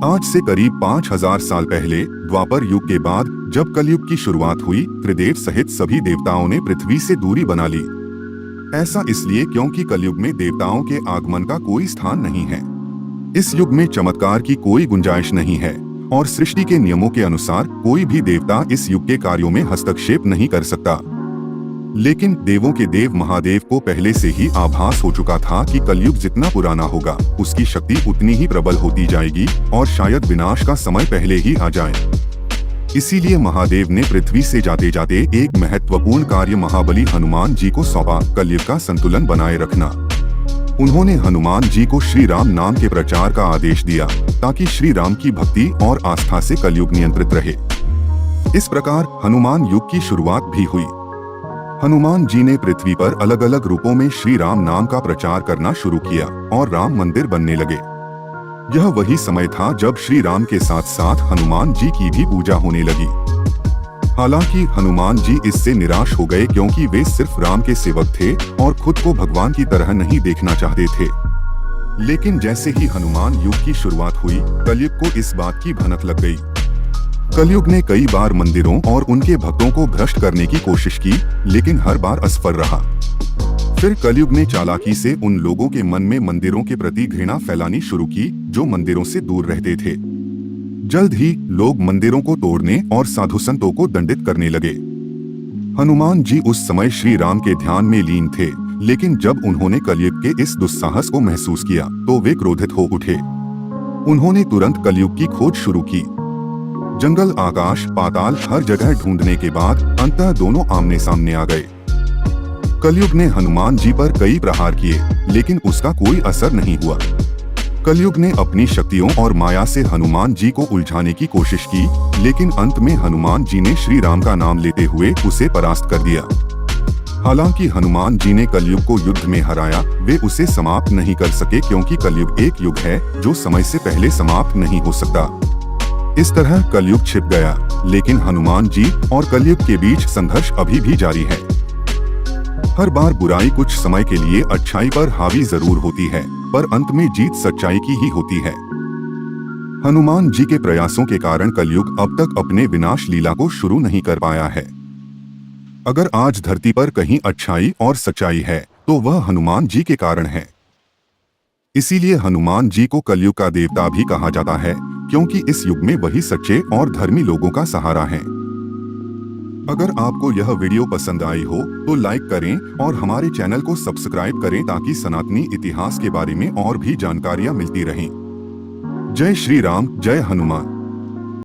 आज से करीब 5000 साल पहले द्वापर युग के बाद जब कलयुग की शुरुआत हुई, त्रिदेव सहित सभी देवताओं ने पृथ्वी से दूरी बना ली। ऐसा इसलिए क्योंकि कलयुग में देवताओं के आगमन का कोई स्थान नहीं है। इस युग में चमत्कार की कोई गुंजाइश नहीं है और सृष्टि के नियमों के अनुसार कोई भी देवता इस युग के कार्यों में हस्तक्षेप नहीं कर सकता। लेकिन देवों के देव महादेव को पहले से ही आभास हो चुका था कि कलयुग जितना पुराना होगा, उसकी शक्ति उतनी ही प्रबल होती जाएगी और शायद विनाश का समय पहले ही आ जाए। इसीलिए महादेव ने पृथ्वी से जाते जाते एक महत्वपूर्ण कार्य महाबली हनुमान जी को सौंपा, कलयुग का संतुलन बनाए रखना। उन्होंने हनुमान जी को श्री राम नाम के प्रचार का आदेश दिया ताकि श्री राम की भक्ति और आस्था से कलयुग नियंत्रित रहे। इस प्रकार हनुमान युग की शुरुआत भी हुई। हनुमान जी ने पृथ्वी पर अलग अलग रूपों में श्री राम नाम का प्रचार करना शुरू किया और राम मंदिर बनने लगे। यह वही समय था जब श्री राम के साथ साथ हनुमान जी की भी पूजा होने लगी। हालांकि हनुमान जी इससे निराश हो गए क्योंकि वे सिर्फ राम के सेवक थे और खुद को भगवान की तरह नहीं देखना चाहते थे। लेकिन जैसे ही हनुमान युग की शुरुआत हुई, कलयुग को इस बात की भनक लग गई। कलयुग ने कई बार मंदिरों और उनके भक्तों को भ्रष्ट करने की कोशिश की, लेकिन हर बार असफल रहा। फिर कलयुग ने चालाकी से उन लोगों के मन में मंदिरों के प्रति घृणा फैलानी शुरू की जो मंदिरों से दूर रहते थे। जल्द ही लोग मंदिरों को तोड़ने और साधु संतों को दंडित करने लगे। हनुमान जी उस समय श्री राम के ध्यान में लीन थे, लेकिन जब उन्होंने कलयुग के इस दुस्साहस को महसूस किया तो वे क्रोधित हो उठे। उन्होंने तुरंत कलयुग की खोज शुरू की। जंगल, आकाश, पाताल, हर जगह ढूंढने के बाद अंततः दोनों आमने सामने आ गए। कलयुग ने हनुमान जी पर कई प्रहार किए, लेकिन उसका कोई असर नहीं हुआ। कलयुग ने अपनी शक्तियों और माया से हनुमान जी को उलझाने की कोशिश की, लेकिन अंत में हनुमान जी ने श्री राम का नाम लेते हुए उसे परास्त कर दिया। हालांकि हनुमान जी ने कलयुग को युद्ध में हराया, वे उसे समाप्त नहीं कर सके क्योंकि कलयुग एक युग है जो समय से पहले समाप्त नहीं हो सकता। इस तरह कलयुग छिप गया, लेकिन हनुमान जी और कलयुग के बीच संघर्ष अभी भी जारी है। हर बार बुराई कुछ समय के लिए अच्छाई पर हावी जरूर होती है, पर अंत में जीत सच्चाई की ही होती है। हनुमान जी के प्रयासों के कारण कलयुग अब तक अपने विनाश लीला को शुरू नहीं कर पाया है। अगर आज धरती पर कहीं अच्छाई और सच्चाई है तो वह हनुमान जी के कारण है। इसीलिए हनुमान जी को कलयुग का देवता भी कहा जाता है, क्योंकि इस युग में वही सच्चे और धर्मी लोगों का सहारा है। अगर आपको यह वीडियो पसंद आई हो तो लाइक करें और हमारे चैनल को सब्सक्राइब करें ताकि सनातनी इतिहास के बारे में और भी जानकारियां मिलती रहें। जय श्री राम, जय हनुमान।